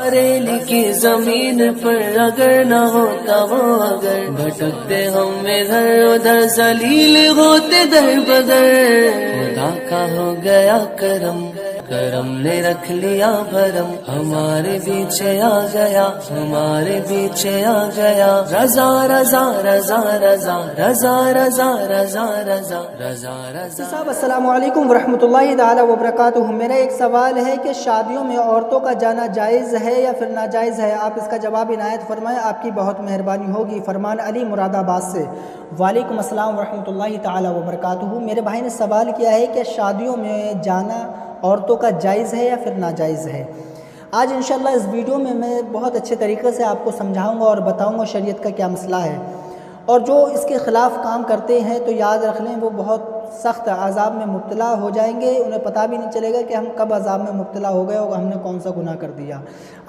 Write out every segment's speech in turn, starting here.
Rally کی زمین پر اگر نہ ہوتا وہ اگر بھٹکتے ہم ادھر ادھر ذلیل ہوتے در بدر خدا کا ہو گیا کرم کرم نے رکھ لیا بھرم ہمارے پیچھے آ گیا ہمارے پیچھے آ گیا رضا رضا رضا رضا رضا رضا رضا رضا رضا رضا صاحب السلام علیکم ورحمۃ اللہ تعالی وبرکاتہ۔ میرا ایک سوال ہے کہ شادیوں میں عورتوں کا جانا جائز ہے یا پھر ناجائز ہے؟ آپ اس کا جواب عنایت فرمائیں، آپ کی بہت مہربانی ہوگی۔ فرمان علی مراد آباد سے۔ وعلیکم السلام ورحمۃ اللہ تعالی وبرکاتہ۔ میرے بھائی نے سوال کیا ہے کہ شادیوں میں جانا عورتوں کا جائز ہے یا پھر ناجائز ہے؟ آج انشاءاللہ اس ویڈیو میں بہت اچھے طریقے سے آپ کو سمجھاؤں گا اور بتاؤں گا شریعت کا کیا مسئلہ ہے، اور جو اس کے خلاف کام کرتے ہیں تو یاد رکھ لیں وہ بہت سخت عذاب میں مبتلا ہو جائیں گے، انہیں پتہ بھی نہیں چلے گا کہ ہم کب عذاب میں مبتلا ہو گئے اور ہم نے کون سا گناہ کر دیا۔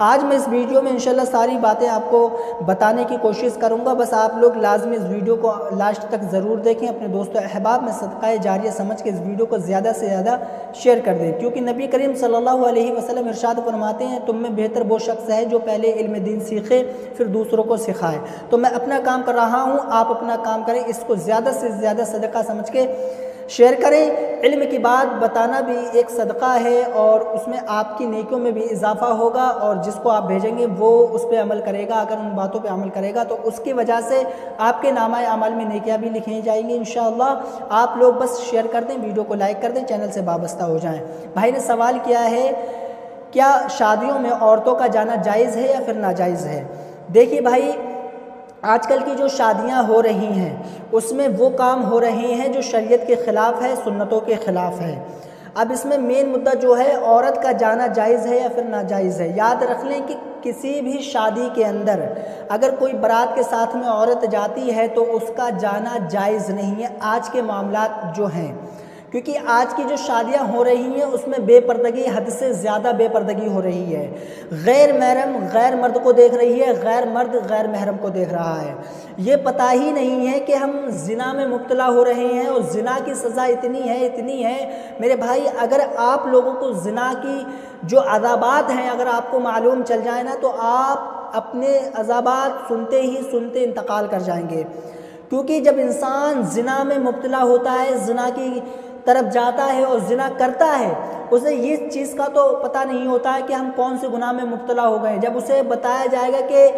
آج میں اس ویڈیو میں انشاءاللہ ساری باتیں آپ کو بتانے کی کوشش کروں گا، بس آپ لوگ لازمی اس ویڈیو کو لاسٹ تک ضرور دیکھیں، اپنے دوست و احباب میں صدقہ جاریہ سمجھ کے اس ویڈیو کو زیادہ سے زیادہ شیئر کر دیں، کیونکہ نبی کریم صلی اللہ علیہ وسلم ارشاد فرماتے ہیں تم میں بہتر وہ شخص ہے جو پہلے علم دین سیکھے پھر دوسروں کو سکھائے۔ تو میں اپنا کام کر رہا ہوں، آپ اپنا کام کریں، اس کو زیادہ سے زیادہ صدقہ سمجھ کے شیئر کریں۔ علم کی بات بتانا بھی ایک صدقہ ہے اور اس میں آپ کی نیکیوں میں بھی اضافہ ہوگا، اور جس کو آپ بھیجیں گے وہ اس پہ عمل کرے گا، اگر ان باتوں پہ عمل کرے گا تو اس کی وجہ سے آپ کے نامہ اعمال میں نیکیاں بھی لکھی جائیں گی انشاءاللہ۔ آپ لوگ بس شیئر کر دیں، ویڈیو کو لائک کر دیں، چینل سے وابستہ ہو جائیں۔ بھائی نے سوال کیا ہے کیا شادیوں میں عورتوں کا جانا جائز ہے یا پھر ناجائز ہے؟ دیکھیے بھائی، آج کل کی جو شادیاں ہو رہی ہیں اس میں وہ کام ہو رہے ہیں جو شریعت کے خلاف ہے، سنتوں کے خلاف ہے۔ اب اس میں مین مدعا جو ہے عورت کا جانا جائز ہے یا پھر ناجائز ہے۔ یاد رکھ لیں کہ کسی بھی شادی کے اندر اگر کوئی بارات کے ساتھ میں عورت جاتی ہے تو اس کا جانا جائز نہیں ہے آج کے معاملات جو ہیں، کیونکہ آج کی جو شادیاں ہو رہی ہیں اس میں بے پردگی، حد سے زیادہ بے پردگی ہو رہی ہے۔ غیر محرم غیر مرد کو دیکھ رہی ہے، غیر مرد غیر محرم کو دیکھ رہا ہے۔ یہ پتہ ہی نہیں ہے کہ ہم زنا میں مبتلا ہو رہے ہیں، اور زنا کی سزا اتنی ہے میرے بھائی، اگر آپ لوگوں کو زنا کی جو عذابات ہیں اگر آپ کو معلوم چل جائے نا تو آپ اپنے عذابات سنتے ہی سنتے انتقال کر جائیں گے، کیونکہ جب انسان زنا میں مبتلا ہوتا ہے، زنا کی طرف جاتا ہے اور زنا کرتا ہے، اسے یہ چیز کا تو پتہ نہیں ہوتا ہے کہ ہم کون سے گناہ میں مبتلا ہو گئے۔ جب اسے بتایا جائے گا کہ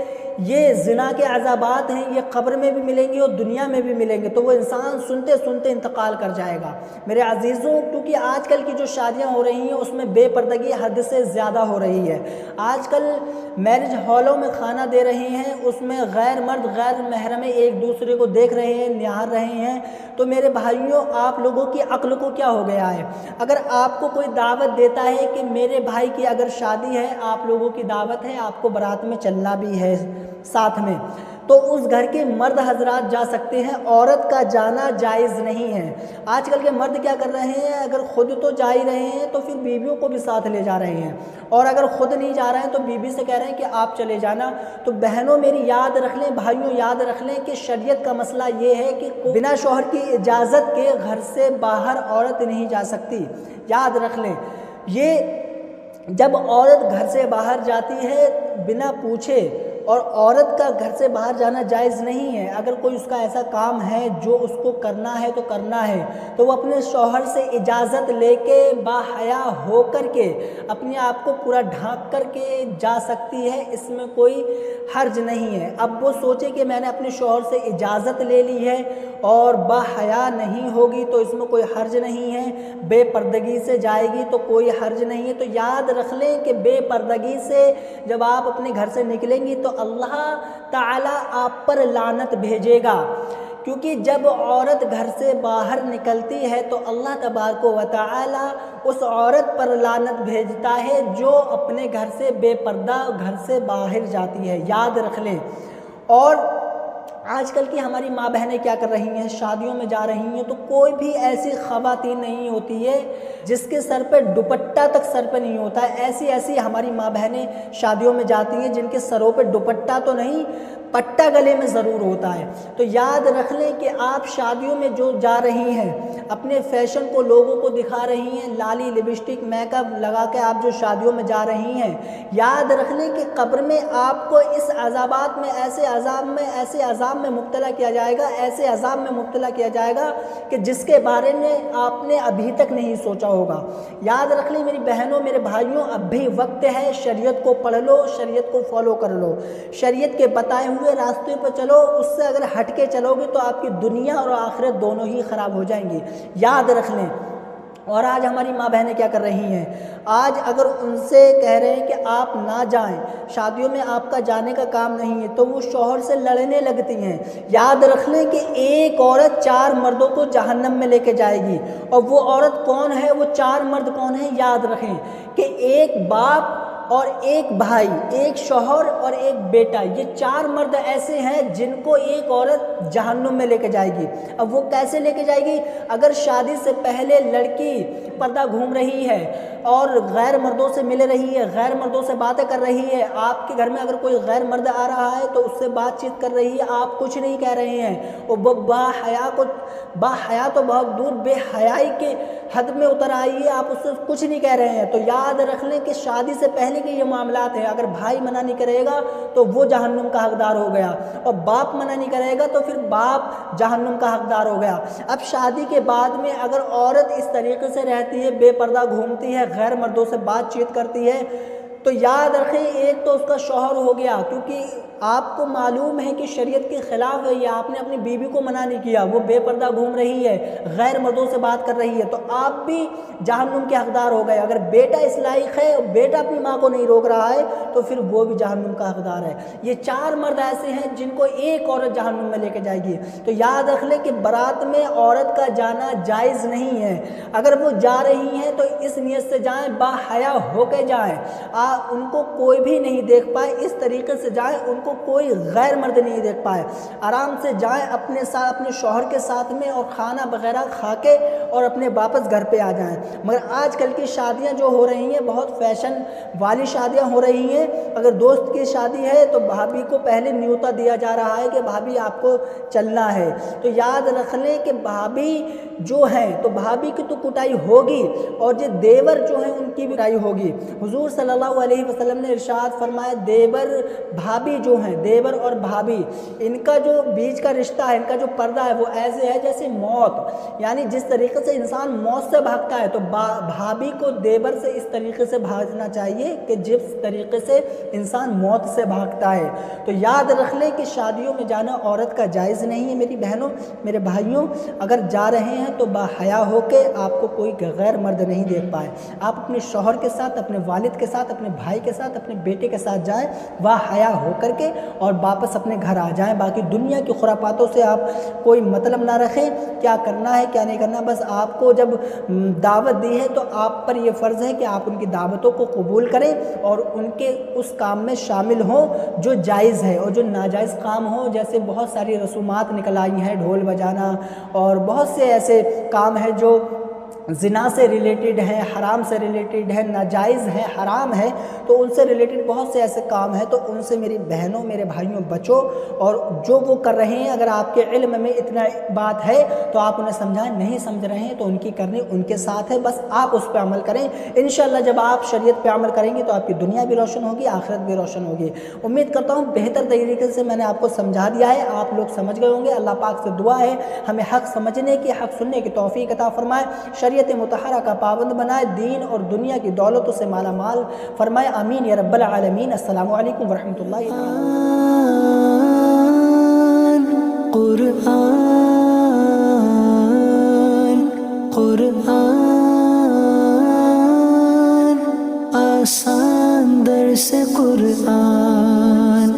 یہ زنا کے عذابات ہیں، یہ قبر میں بھی ملیں گے اور دنیا میں بھی ملیں گے، تو وہ انسان سنتے سنتے انتقال کر جائے گا میرے عزیزوں۔ کیونکہ آج کل کی جو شادیاں ہو رہی ہیں اس میں بے پردگی حد سے زیادہ ہو رہی ہے۔ آج کل میرج ہالوں میں کھانا دے رہے ہیں، اس میں غیر مرد غیر محرم ایک دوسرے کو دیکھ رہے ہیں، نہار رہے ہیں۔ تو میرے بھائیوں، آپ لوگوں کی عقل کو کیا ہو گیا ہے؟ اگر آپ کو کوئی دعوت دیتا ہے کہ میرے بھائی کی اگر شادی ہے، آپ لوگوں کی دعوت ہے، آپ کو بارات میں چلنا بھی ہے ساتھ میں، تو اس گھر کے مرد حضرات جا سکتے ہیں، عورت کا جانا جائز نہیں ہے۔ آج کل کے مرد کیا کر رہے ہیں، اگر خود تو جا ہی رہے ہیں تو پھر بیویوں کو بھی ساتھ لے جا رہے ہیں، اور اگر خود نہیں جا رہے ہیں تو بیوی سے کہہ رہے ہیں کہ آپ چلے جانا۔ تو بہنوں میری یاد رکھ لیں، بھائیوں یاد رکھ لیں کہ شریعت کا مسئلہ یہ ہے کہ بنا شوہر کی اجازت کے گھر سے باہر عورت نہیں جا سکتی۔ یاد رکھ لیں، یہ جب عورت گھر سے باہر جاتی ہے بنا پوچھے، اور عورت کا گھر سے باہر جانا جائز نہیں ہے۔ اگر کوئی اس کا ایسا کام ہے جو اس کو کرنا ہے تو کرنا ہے، تو وہ اپنے شوہر سے اجازت لے کے باحیا ہو کر کے اپنے آپ کو پورا ڈھانک کر کے جا سکتی ہے، اس میں کوئی حرج نہیں ہے۔ اب وہ سوچے کہ میں نے اپنے شوہر سے اجازت لے لی ہے اور باحیا نہیں ہوگی تو اس میں کوئی حرج نہیں ہے، بے پردگی سے جائے گی تو کوئی حرج نہیں ہے۔ تو یاد رکھ لیں کہ بے پردگی سے جب آپ اپنے گھر سے نکلیں گی تو اللہ تعالیٰ آپ پر لعنت بھیجے گا، کیونکہ جب عورت گھر سے باہر نکلتی ہے تو اللہ تبارک و تعالیٰ اس عورت پر لعنت بھیجتا ہے جو اپنے گھر سے بے پردہ گھر سے باہر جاتی ہے۔ یاد رکھ لیں، اور آج کل کی ہماری ماں بہنیں کیا کر رہی ہیں، شادیوں میں جا رہی ہیں تو کوئی بھی ایسی خواتین نہیں ہوتی ہے جس کے سر پہ دوپٹہ تک سر پہ نہیں ہوتا ہے۔ ایسی ہماری ماں بہنیں شادیوں میں جاتی ہیں جن کے سروں پہ دوپٹہ تو نہیں، پٹہ گلے میں ضرور ہوتا ہے۔ تو یاد رکھ لیں کہ آپ شادیوں میں جو جا رہی ہیں، اپنے فیشن کو لوگوں کو دکھا رہی ہیں، لالی لپسٹک میک اپ لگا کے آپ جو شادیوں میں جا رہی ہیں، یاد رکھ لیں کہ قبر میں آپ کو اس عذابات میں ایسے عذاب میں مبتلا کیا جائے گا، ایسے عذاب میں مبتلا کیا جائے گا کہ جس کے بارے میں آپ نے ابھی تک نہیں سوچا ہوگا۔ یاد رکھ لیں میری بہنوں میرے بھائیوں، اب بھی وقت ہے، شریعت کو پڑھ لو، شریعت کو فالو کر لو، شریعت کے بتائے ہوئے راستے پر چلو۔ اس سے اگر ہٹ کے چلو گے تو آپ کی دنیا اور آخرت دونوں ہی خراب ہو جائیں گی، یاد رکھ لیں۔ اور آج ہماری ماں بہنیں کیا کر رہی ہیں، آج اگر ان سے کہہ رہے ہیں کہ آپ نہ جائیں، شادیوں میں آپ کا جانے کا کام نہیں ہے، تو وہ شوہر سے لڑنے لگتی ہیں۔ یاد رکھ لیں کہ ایک عورت 4 مردوں کو جہنم میں لے کے جائے گی، اور وہ عورت کون ہے، وہ 4 مرد کون ہیں، یاد رکھیں کہ ایک باپ اور ایک بھائی، ایک شوہر اور ایک بیٹا، یہ 4 مرد ایسے ہیں جن کو ایک عورت جہنم میں لے کے جائے گی۔ اب وہ کیسے لے کے جائے گی؟ اگر شادی سے پہلے لڑکی پردہ گھوم رہی ہے اور غیر مردوں سے مل رہی ہے، غیر مردوں سے باتیں کر رہی ہے، آپ کے گھر میں اگر کوئی غیر مرد آ رہا ہے تو اس سے بات چیت کر رہی ہے، آپ کچھ نہیں کہہ رہے ہیں، وہ با حیا تو بہت دور بے حیائی کے حد میں اتر آئی ہے، آپ اس سے کچھ نہیں کہہ رہے ہیں۔ تو یاد رکھ لیں کہ شادی سے پہلے کے یہ معاملات ہیں، اگر بھائی منع نہیں کرے گا تو وہ جہنم کا حقدار ہو گیا، اور باپ منع نہیں کرے گا تو پھر باپ جہنم کا حقدار ہو گیا۔ اب شادی کے بعد میں اگر عورت اس طریقے سے رہتی ہے، بے پردہ گھومتی ہے، غیر مردوں سے بات چیت کرتی ہے، تو یاد رکھیں ایک تو اس کا شوہر ہو گیا، کیونکہ آپ کو معلوم ہے کہ شریعت کے خلاف ہے یہ، آپ نے اپنی بیوی کو منع نہیں کیا، وہ بے پردہ گھوم رہی ہے، غیر مردوں سے بات کر رہی ہے، تو آپ بھی جہنم کے حقدار ہو گئے۔ اگر بیٹا اس لائق ہے، بیٹا اپنی ماں کو نہیں روک رہا ہے، تو پھر وہ بھی جہنم کا حقدار ہے۔ یہ 4 مرد ایسے ہیں جن کو ایک عورت جہنم میں لے کے جائے گی۔ تو یاد رکھ لیں کہ بارات میں عورت کا جانا جائز نہیں ہے، اگر وہ جا رہی ہیں تو اس نیت سے جائیں، با حیا ہو کے جائیں، ان کو کوئی بھی نہیں دیکھ پائے، اس طریقے سے جائیں ان کو کوئی غیر مرد نہیں دیکھ پائے، آرام سے جائیں اپنے ساتھ، اپنے شوہر کے ساتھ میں، اور کھانا وغیرہ کھا کے اور اپنے واپس گھر پہ آ جائیں۔ مگر آج کل کی شادیاں جو ہو رہی ہیں بہت فیشن والی شادیاں ہو رہی ہیں۔ اگر دوست کی شادی ہے تو بھابھی کو پہلے نیوتا دیا جا رہا ہے کہ بھابھی آپ کو چلنا ہے، تو یاد رکھ لیں کہ بھابھی جو ہیں تو بھابھی کی تو کٹائی ہوگی، اور جو دیور جو ہیں ان کی بھی کٹائی ہوگی۔ حضور صلی اللہ علیہ وسلم نے ارشاد فرمایا، دیور بھابھی جو ہیں، دیور اور بھابھی، ان کا جو بیچ کا رشتہ ہے، ان کا جو پردہ ہے وہ ایسے ہے جیسے موت، یعنی جس طریقے سے انسان موت سے بھاگتا ہے تو بھابھی کو دیور سے اس طریقے سے بھاگنا چاہیے کہ جس طریقے سے انسان موت سے بھاگتا ہے۔ تو یاد رکھ لیں کہ شادیوں میں جانا عورت کا جائز نہیں ہے میری بہنوں میرے بھائیوں۔ اگر جا رہے ہیں تو با حیا ہو کے، آپ کو کوئی غیر مرد نہیں دیکھ پائے، آپ اپنے شوہر کے ساتھ، اپنے والد کے ساتھ، اپنے بھائی کے ساتھ، اپنے بیٹے کے ساتھ جائیں، با حیا ہو کر کے، اور واپس اپنے گھر آ جائیں۔ باقی دنیا کی خرافاتوں سے آپ کوئی مطلب نہ رکھیں، کیا کرنا ہے کیا نہیں کرنا، بس آپ کو جب دعوت دی ہے تو آپ پر یہ فرض ہے کہ آپ ان کی دعوتوں کو قبول کریں اور ان کے اس کام میں شامل ہوں جو جائز ہے، اور جو ناجائز کام ہو، جیسے بہت ساری رسومات نکل آئی ہیں، ڈھول بجانا، اور بہت سے ایسے کام ہیں جو زنا سے ریلیٹڈ ہیں، حرام سے ریلیٹڈ ہے، ناجائز ہے، حرام ہے، تو ان سے ریلیٹڈ بہت سے ایسے کام ہیں، تو ان سے میری بہنوں میرے بھائیوں بچو، اور جو وہ کر رہے ہیں اگر آپ کے علم میں اتنا بات ہے تو آپ انہیں سمجھائیں، نہیں سمجھ رہے ہیں تو ان کی کرنی ان کے ساتھ ہے، بس آپ اس پہ عمل کریں۔ انشاءاللہ جب آپ شریعت پہ عمل کریں گے تو آپ کی دنیا بھی روشن ہوگی، آخرت بھی روشن ہوگی۔ امید کرتا ہوں بہتر طریقے سے میں نے آپ کو سمجھا دیا ہے، آپ لوگ سمجھ گئے ہوں گے۔ اللہ پاک سے دعا ہے ہمیں حق سمجھنے کی، حق سننے کی توفیق عطا فرمائے، شریعت مطہرہ کا پابند بنائے، دین اور دنیا کی دولتوں سے مالا مال فرمائے، آمین یا رب العالمین۔ السلام علیکم ورحمۃ اللہ قرآن آسان درس قرآن